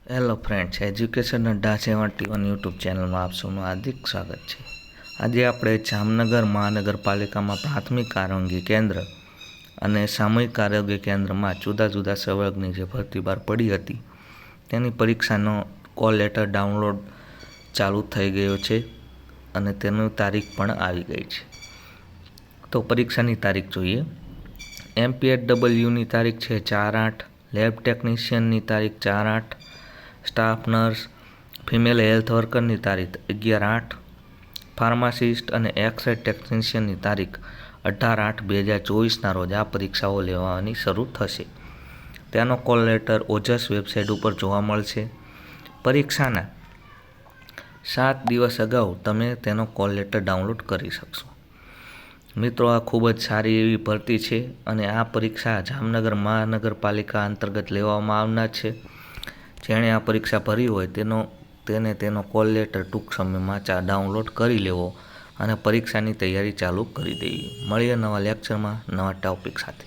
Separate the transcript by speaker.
Speaker 1: Hello friends, education અડ્ડા 71 YouTube ચેનલમાં આપ સૌનું હાર્દિક સ્વાગત છે। આજે આપણે જામનગર મહાનગરપાલિકામાં પ્રાથમિક આરોગ્ય કેન્દ્ર અને સામૂહિક આરોગ્ય કેન્દ્રમાં જુદા જુદા સંવર્ગની જે ભરતી બહાર પડી હતી તેની પરીક્ષાનો કોલ લેટર ડાઉનલોડ ચાલુ થઈ ગયો છે અને તેની તારીખ પણ આવી ગઈ છે। તો પરીક્ષાની તારીખ જોઈએ। MPHWની તારીખ છે 4/8, લેબ ટેકનિશિયનની તારીખ 4/8, સ્ટાફ નર્સ ફિમેલ હેલ્થ વર્કરની તારીખ 11/8, ફાર્માસિસ્ટ અને એક્સ-રે ટેકનિશિયનની તારીખ 18/8/2024ના રોજ આ પરીક્ષાઓ લેવાની શરૂ થશે। તેનો કોલ લેટર ઓજસ વેબસાઇટ ઉપર જોવા મળશે। પરીક્ષાના 7 દિવસ અગાઉ તમે તેનો કોલ લેટર ડાઉનલોડ કરી શકશો। મિત્રો, આ ખૂબ જ સારી એવી ભરતી છે અને આ પરીક્ષા જામનગર મહાનગરપાલિકા અંતર્ગત લેવામાં આવનાર છે। જેણે આ પરીક્ષા ભરી હોય તેને તેનો કોલ લેટર ટૂંક સમયમાં ડાઉનલોડ કરી લેવો અને પરીક્ષાની તૈયારી ચાલુ કરી દેવી। મળીએ નવા લેક્ચરમાં નવા ટોપિક સાથે।